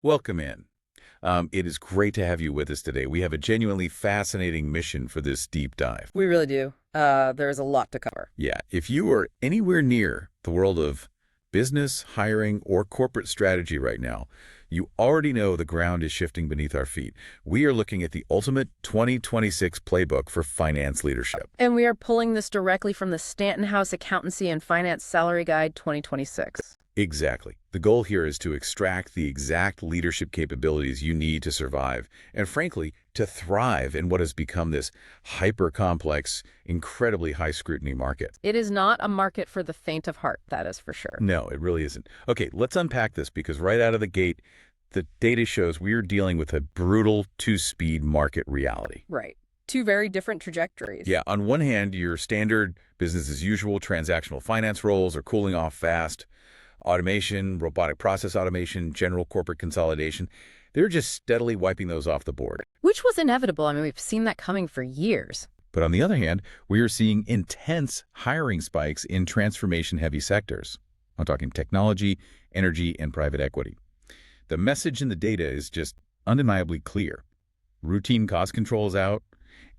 Welcome in. It is great to have you with us today. We have a genuinely fascinating mission for this deep dive. We really do. There's a lot to cover. Yeah, if you are anywhere near the world of business, hiring, or corporate strategy right now, you already know the ground is shifting beneath our feet. We are looking at the ultimate 2026 playbook for finance leadership. And we are pulling this directly from the Stanton House Accountancy and Finance Salary Guide 2026. Exactly. The goal here is to extract the exact leadership capabilities you need to survive and, frankly, to thrive in what has become this hyper-complex, incredibly high-scrutiny market. It is not a market for the faint of heart, that is for sure. No, it really isn't. Okay, let's unpack this because right out of the gate, the data shows we are dealing with a brutal two-speed market reality. Right. Two very different trajectories. Yeah, on one hand, your standard business-as-usual transactional finance roles are cooling off fast. Automation, robotic process automation, general corporate consolidation, they're just steadily wiping those off the board. Which was inevitable. I mean, we've seen that coming for years. But on the other hand, we are seeing intense hiring spikes in transformation-heavy sectors. I'm talking technology, energy, and private equity. The message in the data is just undeniably clear. Routine cost control is out,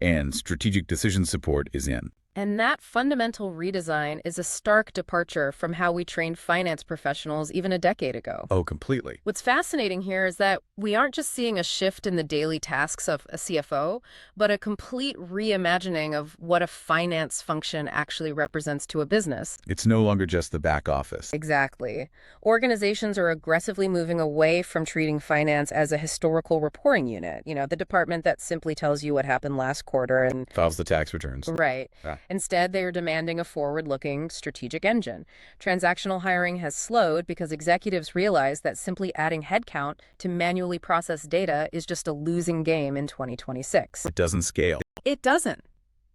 and strategic decision support is in. And that fundamental redesign is a stark departure from how we trained finance professionals even a decade ago. Oh, completely. What's fascinating here is that we aren't just seeing a shift in the daily tasks of a CFO, but a complete reimagining of what a finance function actually represents to a business. It's no longer just the back office. Exactly. Organizations are aggressively moving away from treating finance as a historical reporting unit, the department that simply tells you what happened last quarter and Files the tax returns. Right. Ah. Instead, they are demanding a forward-looking strategic engine. Transactional hiring has slowed because executives realize that simply adding headcount to manually process data is just a losing game in 2026. It doesn't scale. It doesn't.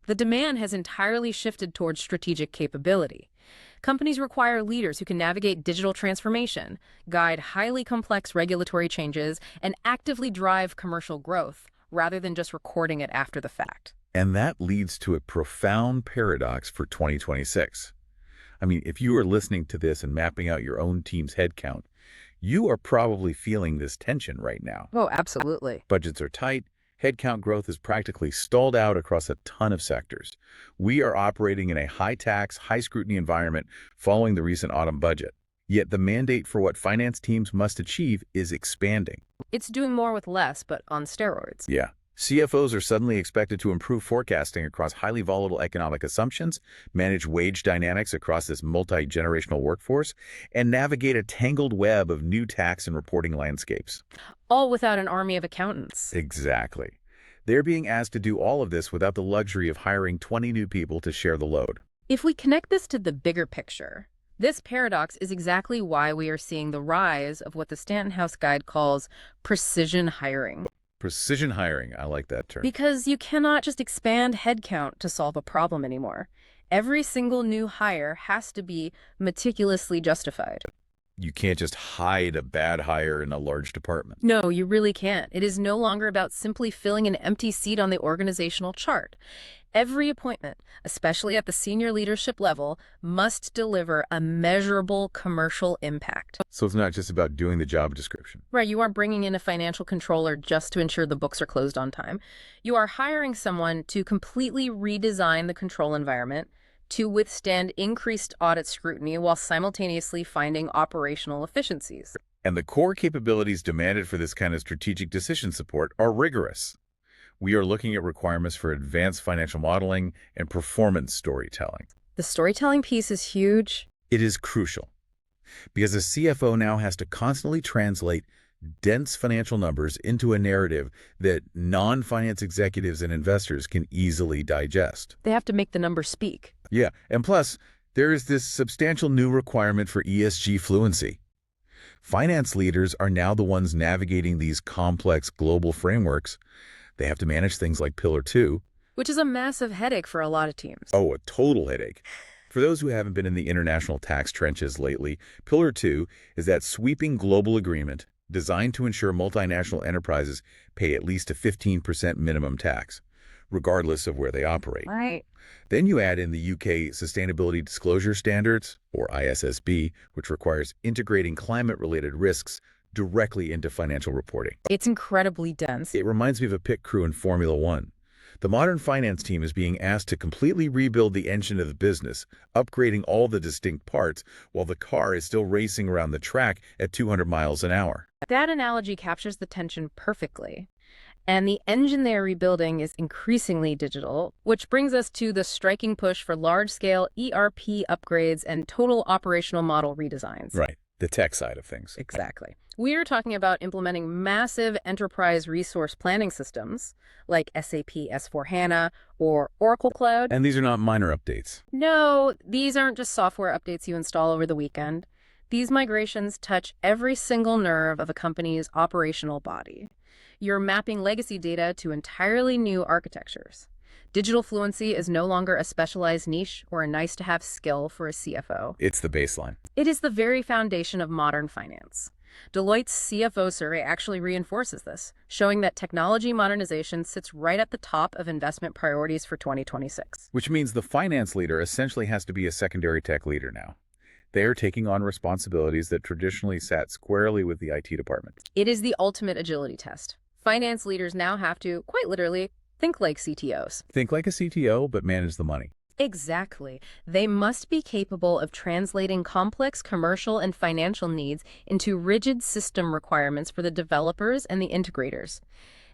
The demand has entirely shifted towards strategic capability. Companies require leaders who can navigate digital transformation, guide highly complex regulatory changes, and actively drive commercial growth, rather than just recording it after the fact. And that leads to a profound paradox for 2026. I mean, if you are listening to this and mapping out your own team's headcount, you are probably feeling this tension right now. Oh, absolutely. Budgets are tight. Headcount growth is practically stalled out across a ton of sectors. We are operating in a high-tax, high-scrutiny environment following the recent autumn budget. Yet the mandate for what finance teams must achieve is expanding. It's doing more with less, but on steroids. Yeah. CFOs are suddenly expected to improve forecasting across highly volatile economic assumptions, manage wage dynamics across this multi-generational workforce, and navigate a tangled web of new tax and reporting landscapes. All without an army of accountants. Exactly. They're being asked to do all of this without the luxury of hiring 20 new people to share the load. If we connect this to the bigger picture, this paradox is exactly why we are seeing the rise of what the Stanton House Guide calls precision hiring. Precision hiring, I like that term. Because you cannot just expand headcount to solve a problem anymore. Every single new hire has to be meticulously justified. You can't just hide a bad hire in a large department. No, you really can't. It is no longer about simply filling an empty seat on the organizational chart. Every appointment, especially at the senior leadership level, must deliver a measurable commercial impact. So it's not just about doing the job description. Right, you aren't bringing in a financial controller just to ensure the books are closed on time. You are hiring someone to completely redesign the control environment to withstand increased audit scrutiny while simultaneously finding operational efficiencies. And the core capabilities demanded for this kind of strategic decision support are rigorous. We are looking at requirements for advanced financial modeling and performance storytelling. The storytelling piece is huge. It is crucial because a CFO now has to constantly translate dense financial numbers into a narrative that non-finance executives and investors can easily digest. They have to make the numbers speak. Yeah, and plus, there is this substantial new requirement for ESG fluency. Finance leaders are now the ones navigating these complex global frameworks. They have to manage things like Pillar 2. Which is a massive headache for a lot of teams. Oh, a total headache. For those who haven't been in the international tax trenches lately, Pillar 2 is that sweeping global agreement designed to ensure multinational enterprises pay at least a 15% minimum tax, regardless of where they operate. Right. Then you add in the UK Sustainability Disclosure Standards, or ISSB, which requires integrating climate-related risks directly into financial reporting. It's incredibly dense. It reminds me of a pit crew in Formula One. The modern finance team is being asked to completely rebuild the engine of the business, upgrading all the distinct parts while the car is still racing around the track at 200 miles an hour. That analogy captures the tension perfectly. And the engine they are rebuilding is increasingly digital, which brings us to the striking push for large-scale ERP upgrades and total operational model redesigns. Right, the tech side of things. Exactly. We are talking about implementing massive enterprise resource planning systems like SAP S/4HANA or Oracle Cloud. And these are not minor updates. No, these aren't just software updates you install over the weekend. These migrations touch every single nerve of a company's operational body. You're mapping legacy data to entirely new architectures. Digital fluency is no longer a specialized niche or a nice-to-have skill for a CFO. It's the baseline. It is the very foundation of modern finance. Deloitte's CFO survey actually reinforces this, showing that technology modernization sits right at the top of investment priorities for 2026. Which means the finance leader essentially has to be a secondary tech leader now. They are taking on responsibilities that traditionally sat squarely with the IT department. It is the ultimate agility test. Finance leaders now have to, quite literally, think like CTOs. Think like a CTO, but manage the money. Exactly. They must be capable of translating complex commercial and financial needs into rigid system requirements for the developers and the integrators.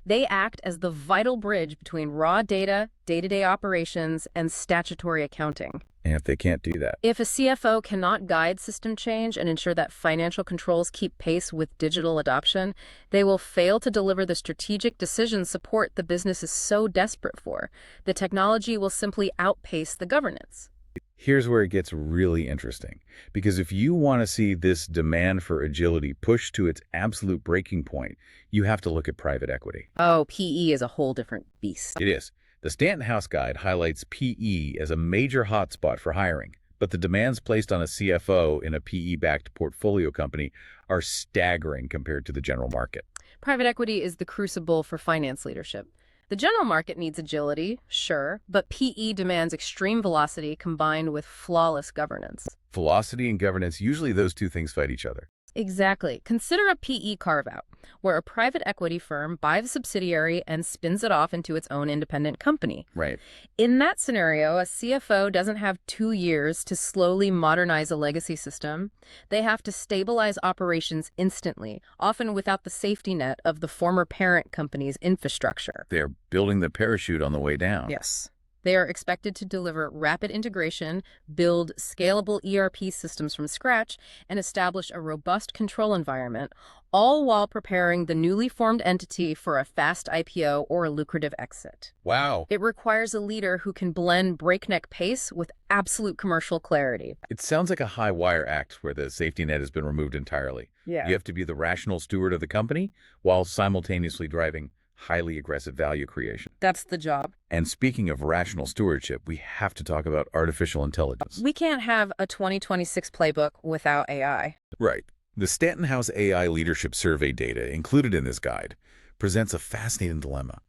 They act as the vital bridge between raw data, day-to-day operations, and statutory accounting. And if they can't do that, If a CFO cannot guide system change and ensure that financial controls keep pace with digital adoption, they will fail to deliver the strategic decision support the business is so desperate for. The technology will simply outpace the governance. here's where it gets really interesting. Because if you want to see this demand for agility pushed to its absolute breaking point, you have to look at private equity. Oh, PE is a whole different beast. It is. The Stanton House Guide highlights PE as a major hotspot for hiring, but the demands placed on a CFO in a PE-backed portfolio company are staggering compared to the general market. Private equity is the crucible for finance leadership. The general market needs agility, sure, but PE demands extreme velocity combined with flawless governance. Velocity and governance, usually those two things fight each other. Exactly. Consider a PE carve-out, where a private equity firm buys a subsidiary and spins it off into its own independent company. Right. In that scenario, a CFO doesn't have 2 years to slowly modernize a legacy system. They have to stabilize operations instantly, often without the safety net of the former parent company's infrastructure. They're building the parachute on the way down. Yes. They are expected to deliver rapid integration, build scalable ERP systems from scratch, and establish a robust control environment, all while preparing the newly formed entity for a fast IPO or a lucrative exit. Wow. It requires a leader who can blend breakneck pace with absolute commercial clarity. It sounds like a high-wire act where the safety net has been removed entirely. Yeah. You have to be the rational steward of the company while simultaneously driving highly aggressive value creation. That's the job. And speaking of rational stewardship, we have to talk about artificial intelligence. We can't have a 2026 playbook without AI. Right. The Stanton House AI Leadership Survey data included in this guide presents a fascinating dilemma.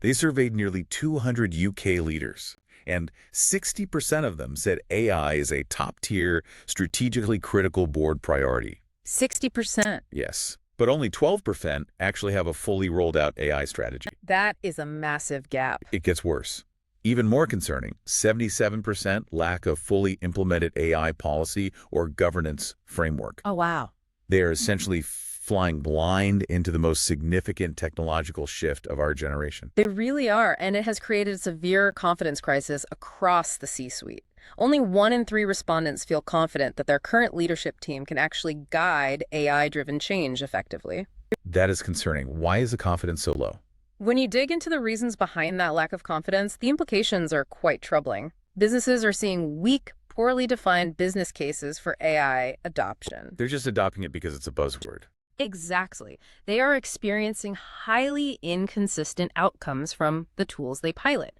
They surveyed nearly 200 UK leaders, and 60% of them said AI is a top-tier, strategically critical board priority. 60%. Yes. But only 12% actually have a fully rolled out AI strategy. That is a massive gap. It gets worse. Even more concerning, 77% lack a fully implemented AI policy or governance framework. Oh, wow. They are essentially flying blind into the most significant technological shift of our generation. They really are, and it has created a severe confidence crisis across the C-suite. Only 1 in 3 respondents feel confident that their current leadership team can actually guide AI-driven change effectively. That is concerning. Why is the confidence so low? When you dig into the reasons behind that lack of confidence, the implications are quite troubling. Businesses are seeing weak, poorly defined business cases for AI adoption. They're just adopting it because it's a buzzword. Exactly. They are experiencing highly inconsistent outcomes from the tools they pilot.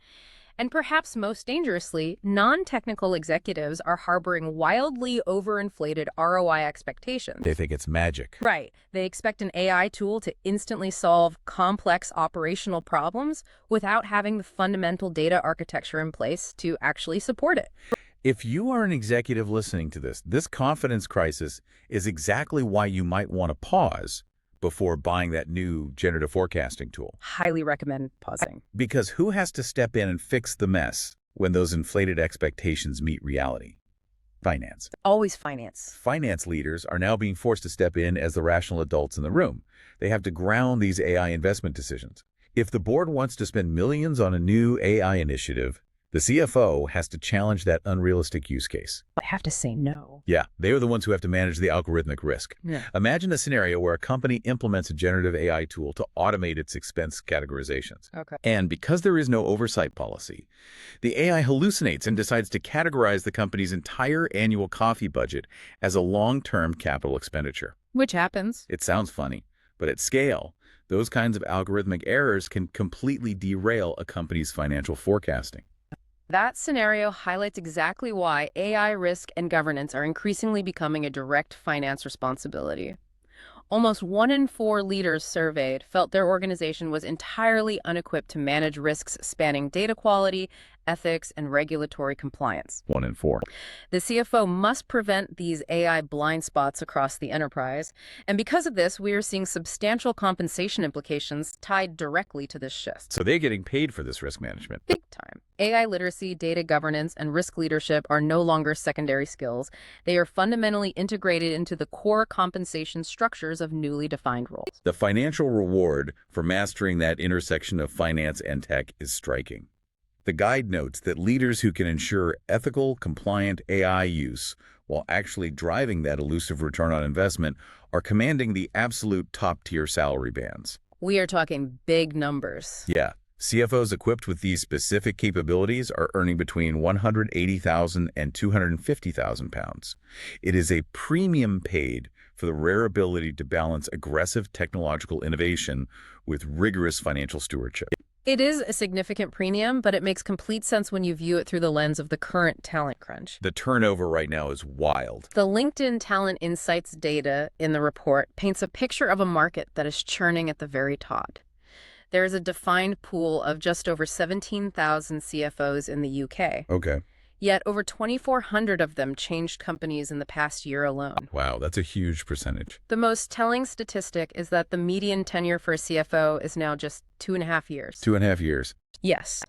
And perhaps most dangerously, non-technical executives are harboring wildly overinflated ROI expectations. They think it's magic. Right. They expect an AI tool to instantly solve complex operational problems without having the fundamental data architecture in place to actually support it. If you are an executive listening to this confidence crisis is exactly why you might want to pause, before buying that new generative forecasting tool. Highly recommend pausing. Because who has to step in and fix the mess when those inflated expectations meet reality? Finance. Always finance. Finance leaders are now being forced to step in as the rational adults in the room. They have to ground these AI investment decisions. If the board wants to spend millions on a new AI initiative, the CFO has to challenge that unrealistic use case. I have to say no. Yeah, they are the ones who have to manage the algorithmic risk. Yeah. Imagine a scenario where a company implements a generative AI tool to automate its expense categorizations. Okay. And because there is no oversight policy, the AI hallucinates and decides to categorize the company's entire annual coffee budget as a long-term capital expenditure. Which happens. It sounds funny, but at scale, those kinds of algorithmic errors can completely derail a company's financial forecasting. That scenario highlights exactly why AI risk and governance are increasingly becoming a direct finance responsibility. Almost 1 in 4 leaders surveyed felt their organization was entirely unequipped to manage risks spanning data quality, ethics, and regulatory compliance. 1 in 4. The CFO must prevent these AI blind spots across the enterprise, and because of this, we are seeing substantial compensation implications tied directly to this shift. So they're getting paid for this risk management. Big time. AI literacy, data governance, and risk leadership are no longer secondary skills. They are fundamentally integrated into the core compensation structures of newly defined roles. The financial reward for mastering that intersection of finance and tech is striking. The guide notes that leaders who can ensure ethical, compliant AI use while actually driving that elusive return on investment are commanding the absolute top-tier salary bands. We are talking big numbers. Yeah. CFOs equipped with these specific capabilities are earning between $180,000 and £250,000. It is a premium paid for the rare ability to balance aggressive technological innovation with rigorous financial stewardship. It is a significant premium, but it makes complete sense when you view it through the lens of the current talent crunch. The turnover right now is wild. The LinkedIn Talent Insights data in the report paints a picture of a market that is churning at the very top. There is a defined pool of just over 17,000 CFOs in the UK. Okay. Yet over 2,400 of them changed companies in the past year alone. Wow, that's a huge percentage. The most telling statistic is that the median tenure for a CFO is now just 2.5 years. 2.5 years. Yes.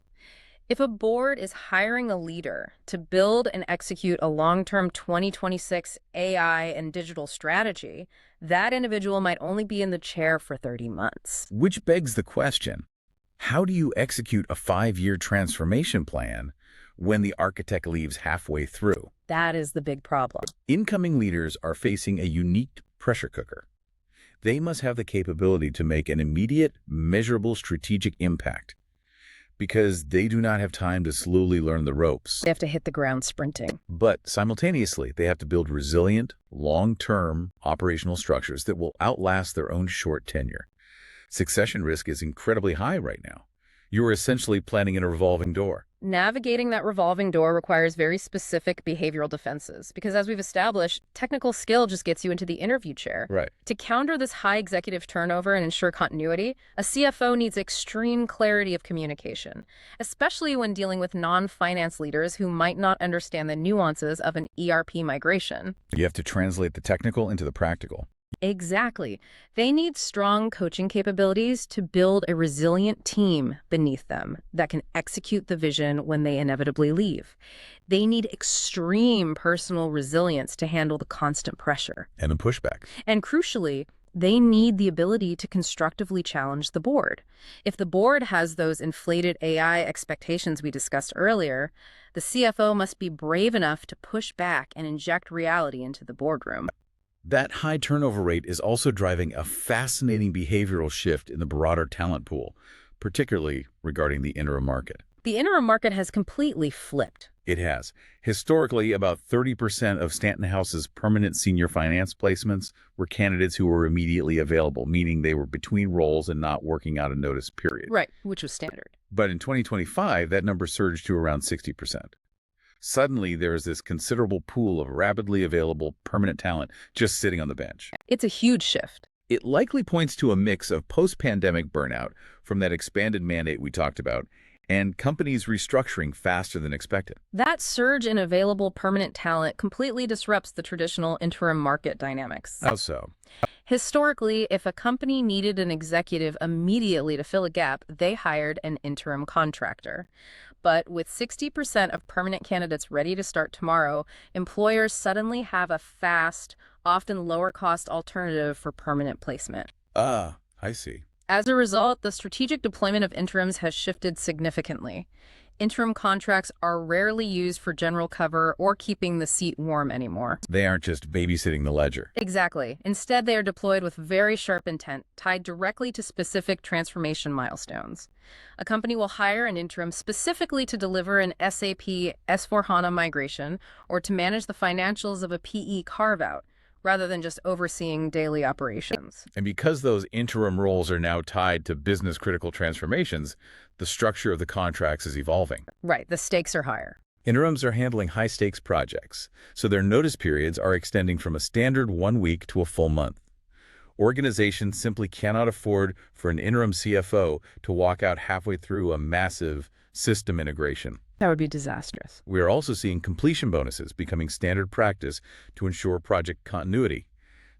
If a board is hiring a leader to build and execute a long-term 2026 AI and digital strategy, that individual might only be in the chair for 30 months. Which begs the question, how do you execute a 5-year transformation plan when the architect leaves halfway through? That is the big problem. Incoming leaders are facing a unique pressure cooker. They must have the capability to make an immediate, measurable strategic impact because they do not have time to slowly learn the ropes. They have to hit the ground sprinting. But simultaneously, they have to build resilient, long-term operational structures that will outlast their own short tenure. Succession risk is incredibly high right now. You are essentially planning in a revolving door. Navigating that revolving door requires very specific behavioral defenses because, as we've established, technical skill just gets you into the interview chair. Right. To counter this high executive turnover and ensure continuity, a CFO needs extreme clarity of communication, especially when dealing with non-finance leaders who might not understand the nuances of an ERP migration. You have to translate the technical into the practical. Exactly. They need strong coaching capabilities to build a resilient team beneath them that can execute the vision when they inevitably leave. They need extreme personal resilience to handle the constant pressure. And the pushback. And crucially, they need the ability to constructively challenge the board. If the board has those inflated AI expectations we discussed earlier, the CFO must be brave enough to push back and inject reality into the boardroom. That high turnover rate is also driving a fascinating behavioral shift in the broader talent pool, particularly regarding the interim market. The interim market has completely flipped. It has. Historically, about 30% of Stanton House's permanent senior finance placements were candidates who were immediately available, meaning they were between roles and not working out a notice period. Right, which was standard. But in 2025, that number surged to around 60%. Suddenly, there is this considerable pool of rapidly available permanent talent just sitting on the bench. It's a huge shift. It likely points to a mix of post-pandemic burnout from that expanded mandate we talked about and companies restructuring faster than expected. That surge in available permanent talent completely disrupts the traditional interim market dynamics. How so? Historically, if a company needed an executive immediately to fill a gap, they hired an interim contractor. But with 60% of permanent candidates ready to start tomorrow, employers suddenly have a fast, often lower-cost alternative for permanent placement. Ah, I see. As a result, the strategic deployment of interims has shifted significantly. Interim contracts are rarely used for general cover or keeping the seat warm anymore. They aren't just babysitting the ledger. Exactly. Instead, they are deployed with very sharp intent, tied directly to specific transformation milestones. A company will hire an interim specifically to deliver an SAP S/4HANA migration or to manage the financials of a PE carve-out, rather than just overseeing daily operations. And because those interim roles are now tied to business-critical transformations, the structure of the contracts is evolving. Right, the stakes are higher. Interims are handling high-stakes projects, so their notice periods are extending from a standard 1 week to a full month. Organizations simply cannot afford for an interim CFO to walk out halfway through a massive system integration. That would be disastrous. We are also seeing completion bonuses becoming standard practice to ensure project continuity.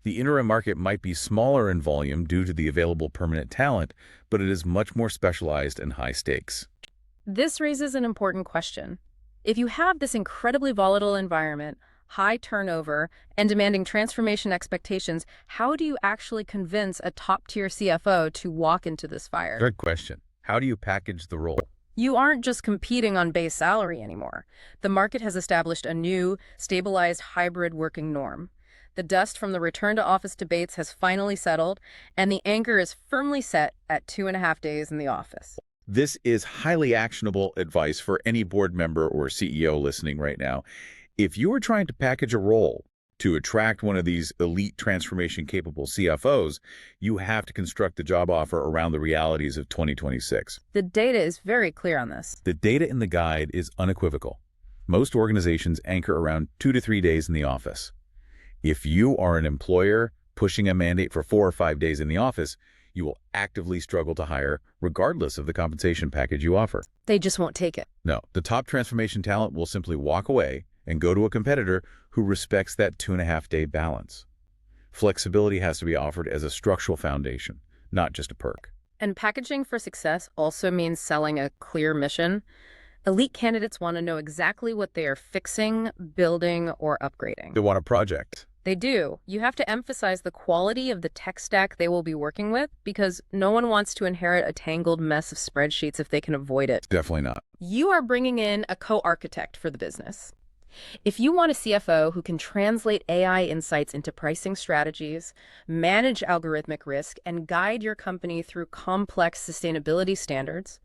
The interim market might be smaller in volume due to the available permanent talent, but it is much more specialized and high stakes. This raises an important question. If you have this incredibly volatile environment, high turnover, and demanding transformation expectations, how do you actually convince a top-tier CFO to walk into this fire? Good question. How do you package the role? You aren't just competing on base salary anymore. The market has established a new, stabilized hybrid working norm. The dust from the return-to-office debates has finally settled, and the anchor is firmly set at 2.5 days in the office. This is highly actionable advice for any board member or CEO listening right now. If you are trying to package a role to attract one of these elite transformation-capable CFOs, you have to construct the job offer around the realities of 2026. The data is very clear on this. The data in the guide is unequivocal. Most organizations anchor around 2 to 3 days in the office. If you are an employer pushing a mandate for 4 or 5 days in the office, you will actively struggle to hire regardless of the compensation package you offer. They just won't take it. No, the top transformation talent will simply walk away and go to a competitor who respects that 2.5-day balance. Flexibility has to be offered as a structural foundation, not just a perk. And packaging for success also means selling a clear mission. Elite candidates want to know exactly what they are fixing, building, or upgrading. They want a project. They do. You have to emphasize the quality of the tech stack they will be working with because no one wants to inherit a tangled mess of spreadsheets if they can avoid it. Definitely not. You are bringing in a co-architect for the business. If you want a CFO who can translate AI insights into pricing strategies, manage algorithmic risk, and guide your company through complex sustainability standards,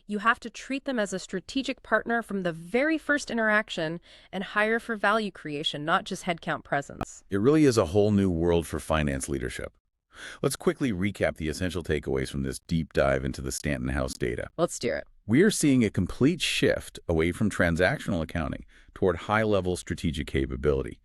you have to treat them as a strategic partner from the very first interaction and hire for value creation, not just headcount presence. It really is a whole new world for finance leadership. Let's quickly recap the essential takeaways from this deep dive into the Stanton House data. Let's do it. We are seeing a complete shift away from transactional accounting toward high-level strategic capability.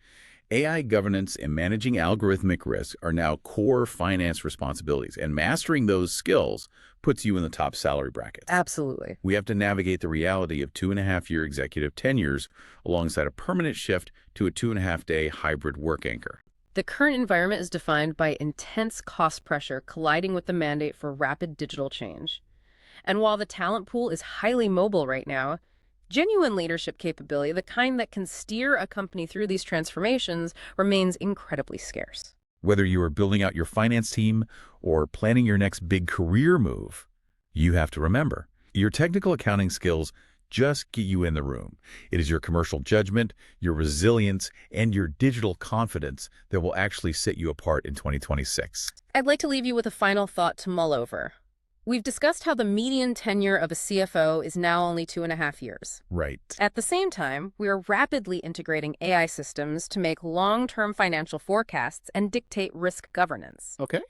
AI governance and managing algorithmic risk are now core finance responsibilities, and mastering those skills puts you in the top salary brackets. Absolutely. We have to navigate the reality of 2.5-year executive tenures alongside a permanent shift to a 2.5-day hybrid work anchor. The current environment is defined by intense cost pressure colliding with the mandate for rapid digital change. And while the talent pool is highly mobile right now, genuine leadership capability, the kind that can steer a company through these transformations, remains incredibly scarce. Whether you are building out your finance team or planning your next big career move, you have to remember, your technical accounting skills just get you in the room. It is your commercial judgment, your resilience, and your digital confidence that will actually set you apart in 2026. I'd like to leave you with a final thought to mull over. We've discussed how the median tenure of a CFO is now only 2.5 years. Right. At the same time, we are rapidly integrating AI systems to make long-term financial forecasts and dictate risk governance. Okay.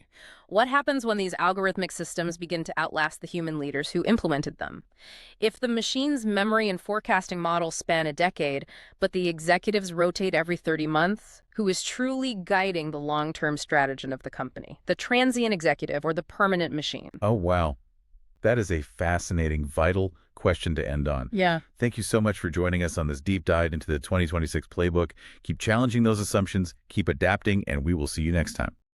What happens when these algorithmic systems begin to outlast the human leaders who implemented them? If the machine's memory and forecasting models span a decade, but the executives rotate every 30 months, who is truly guiding the long-term strategy of the company? The transient executive or the permanent machine? Oh, wow. That is a fascinating, vital question to end on. Yeah. Thank you so much for joining us on this deep dive into the 2026 playbook. Keep challenging those assumptions, keep adapting, and we will see you next time.